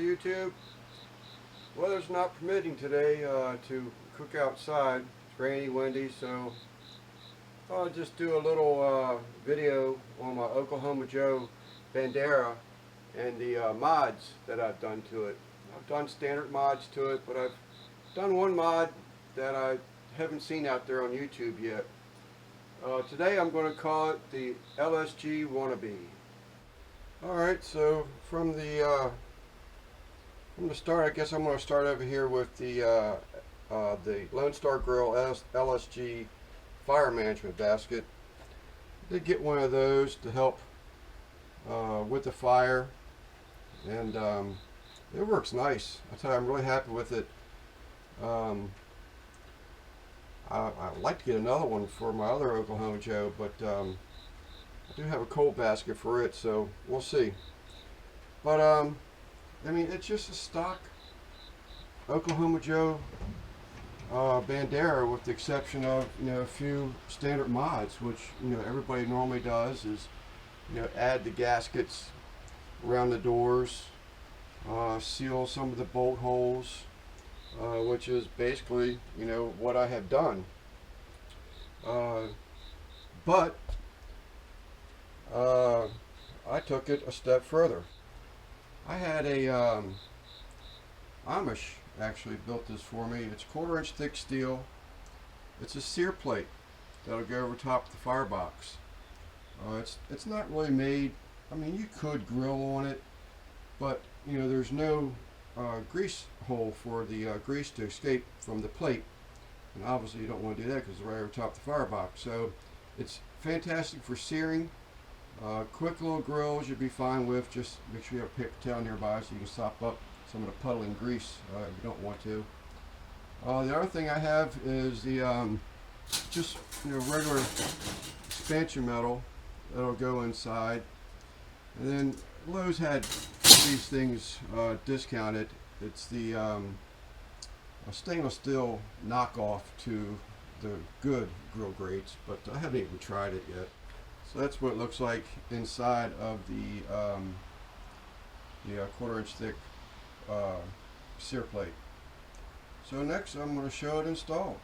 YouTube. Weather's not permitting today to cook outside. It's rainy, windy, so I'll just do a little video on my Oklahoma Joe Bandera and the mods that I've done to it. I've done standard mods to it, but I've done one mod that I haven't seen out there on YouTube yet. Today I'm going to call it the LSG Wannabe. Alright, so from the start, I guess I'm going to start over here with the Lone Star Grill LSG fire management basket. I did get one of those to help with the fire, and it works nice. I tell you, I'm really happy with it. I'd like to get another one for my other Oklahoma Joe, but I do have a cold basket for it, so we'll see. But I mean, it's just a stock Oklahoma Joe Bandera, with the exception of a few standard mods, which everybody normally does, is add the gaskets around the doors, seal some of the bolt holes, which is basically what I have done. But I took it a step further. I had a Amish actually built this for me. It's 1/4 inch thick steel. It's a sear plate that'll go over top of the firebox. It's not really made. I mean, you could grill on it, but there's no grease hole for the grease to escape from the plate, and obviously you don't want to do that because it's right over top of the firebox. So it's fantastic for searing. Quick little grills you'd be fine with. Just make sure you have a paper towel nearby so you can sop up some of the puddling grease if you don't want to. The other thing I have is the just regular expansion metal that'll go inside. And then Lowe's had these things discounted. It's the a stainless steel knockoff to the good grill grates, but I haven't even tried it yet. So that's what it looks like inside of the 1/4 inch thick sear plate. So next I'm going to show it installed.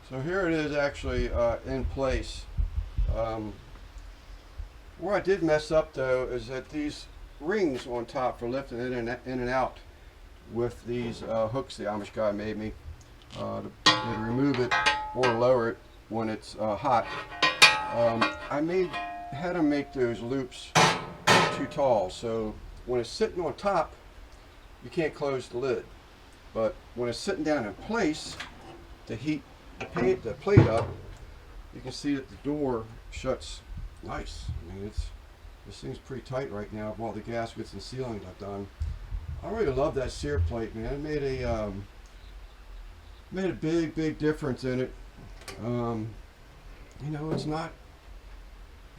So here it is actually in place. Where I did mess up though is that these rings on top for lifting it in and out with these hooks the Amish guy made me to remove it or lower it when it's hot. I had to make those loops too tall, so when it's sitting on top you can't close the lid, but when it's sitting down in place to heat the plate up, you can see that the door shuts nice. I mean, this thing's pretty tight right now of all the gaskets and sealing I've done. I really love that sear plate, man. It made a big difference in it. It's not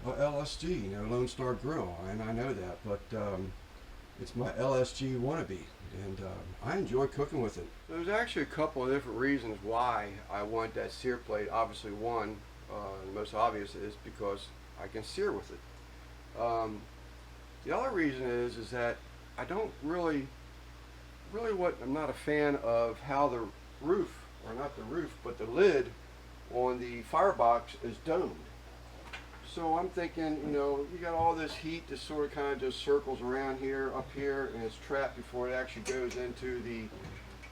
LSG, Lone Star Grill, and I know that, but it's my LSG Wannabe, and I enjoy cooking with it. There's actually a couple of different reasons why I want that sear plate. Obviously, one, the most obvious, is because I can sear with it. The other reason is that I don't really I'm not a fan of how the roof, or not the roof, but the lid on the firebox is domed. So I'm thinking, you got all this heat that sort of kind of just circles around here, up here, and it's trapped before it actually goes into the,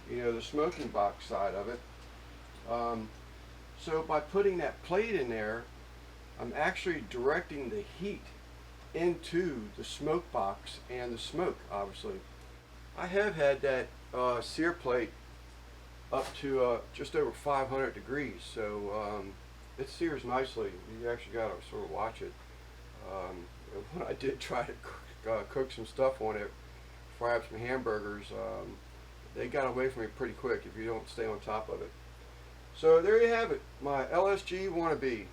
the smoking box side of it. So by putting that plate in there, I'm actually directing the heat into the smoke box and the smoke, obviously. I have had that sear plate up to just over 500 degrees, so it sears nicely. You actually got to sort of watch it. When I did try to cook some stuff on it, fry up some hamburgers, they got away from me pretty quick if you don't stay on top of it. So there you have it, my LSG Wannabe.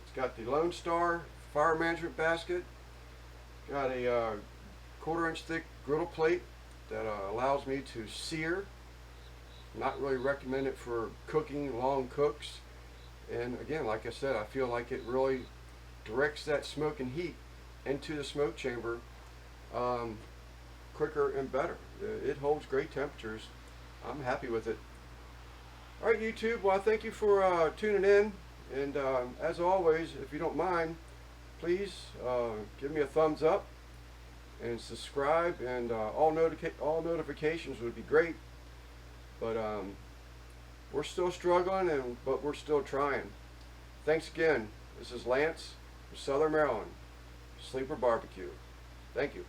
It's got the Lone Star fire management basket, got a 1/4 inch thick griddle plate that allows me to sear. Not really recommend it for cooking long cooks. And again, like I said, I feel like it really directs that smoke and heat into the smoke chamber. quicker and better. It holds great temperatures. I'm happy with it. All right, YouTube. Well, I thank you for tuning in. And as always, if you don't mind, please give me a thumbs up and subscribe, and all notifications would be great. But we're still struggling, but we're still trying. Thanks again. This is Lance from Southern Maryland, Sleeper Barbecue. Thank you.